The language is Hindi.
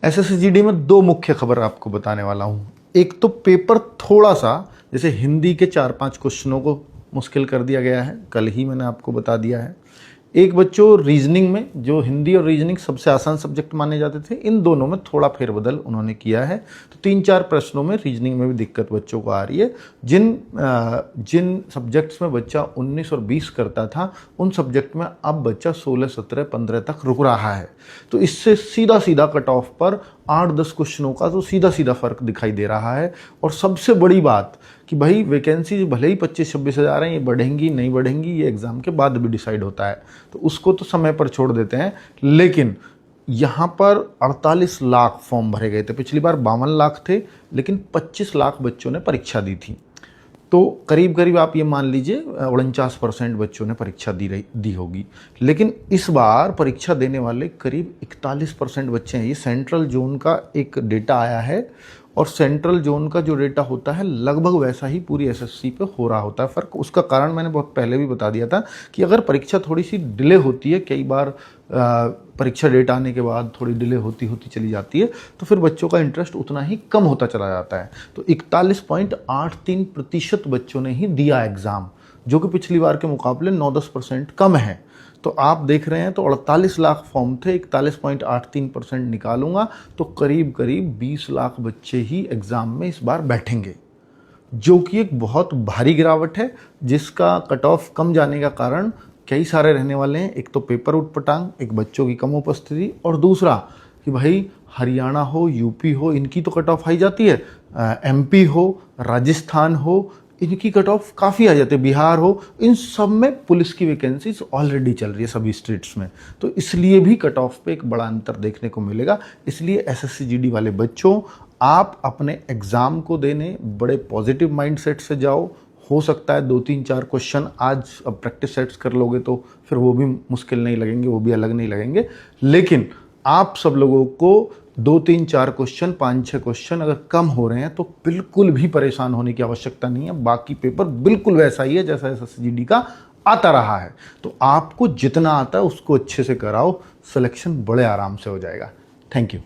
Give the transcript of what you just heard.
एसएससी में दो मुख्य खबर आपको बताने वाला हूँ। एक तो पेपर थोड़ा सा, जैसे हिंदी के 4-5 क्वेश्चनों को मुश्किल कर दिया गया है, कल ही मैंने आपको बता दिया है। एक बच्चों रीजनिंग में, जो हिंदी और रीजनिंग सबसे आसान सब्जेक्ट माने जाते थे, इन दोनों में थोड़ा फेरबदल उन्होंने किया है। तो 3-4 प्रश्नों में रीजनिंग में भी दिक्कत बच्चों को आ रही है। जिन सब्जेक्ट्स में बच्चा 19 और 20 करता था, उन सब्जेक्ट में अब बच्चा 16, 17, 15 तक रुक रहा है। तो इससे सीधा सीधा कट ऑफ पर 8-10 क्वेश्चनों का तो सीधा सीधा फर्क दिखाई दे रहा है। और सबसे बड़ी बात कि भाई वैकेंसी भले ही 25-26 हज़ार हैं, ये बढ़ेंगी नहीं बढ़ेंगी ये एग्ज़ाम के बाद भी डिसाइड होता है, तो उसको तो समय पर छोड़ देते हैं। लेकिन यहाँ पर 48 लाख फॉर्म भरे गए थे। पिछली बार 52 लाख थे, लेकिन 25 लाख बच्चों ने परीक्षा दी थी। तो करीब करीब आप ये मान लीजिए 49% बच्चों ने परीक्षा दी होगी। लेकिन इस बार परीक्षा देने वाले करीब 41% बच्चे हैं। ये सेंट्रल जोन का एक डेटा आया है, और सेंट्रल जोन का जो डेटा होता है लगभग वैसा ही पूरी एसएससी पे हो रहा होता है फ़र्क। उसका कारण मैंने बहुत पहले भी बता दिया था कि अगर परीक्षा थोड़ी सी डिले होती है, कई बार परीक्षा डेट आने के बाद थोड़ी डिले होती होती चली जाती है, तो फिर बच्चों का इंटरेस्ट उतना ही कम होता चला जाता है। तो 41.83% बच्चों ने ही दिया एग्ज़ाम, जो कि पिछली बार के मुकाबले 9-10% कम है। तो आप देख रहे हैं, तो 48 लाख फॉर्म थे, 41.83% निकालूंगा तो करीब करीब 20 लाख बच्चे ही एग्ज़ाम में इस बार बैठेंगे, जो कि एक बहुत भारी गिरावट है, जिसका कट ऑफ कम जाने का कारण कई सारे रहने वाले हैं। एक तो पेपर उटपटांग, एक बच्चों की कम उपस्थिति, और दूसरा कि भाई हरियाणा हो, यूपी हो, इनकी तो कट ऑफ हाई जाती है, एमपी हो, राजस्थान हो, इनकी कट ऑफ काफ़ी आ जाती है, बिहार हो, इन सब में पुलिस की वैकेंसीज ऑलरेडी चल रही है सभी स्टेट्स में। तो इसलिए भी कट ऑफ पे एक बड़ा अंतर देखने को मिलेगा। इसलिए एसएससी जीडी वाले बच्चों, आप अपने एग्ज़ाम को देने बड़े पॉजिटिव माइंडसेट से जाओ। हो सकता है 2-3-4 क्वेश्चन आज अब प्रैक्टिस सेट्स कर लोगे तो फिर वो भी मुश्किल नहीं लगेंगे, वो भी अलग नहीं लगेंगे। लेकिन आप सब लोगों को 2-3-4 क्वेश्चन, 5-6 क्वेश्चन अगर कम हो रहे हैं तो बिल्कुल भी परेशान होने की आवश्यकता नहीं है। बाकी पेपर बिल्कुल वैसा ही है जैसा एसएससी का आता रहा है। तो आपको जितना आता है उसको अच्छे से कराओ, सिलेक्शन बड़े आराम से हो जाएगा। Thank you.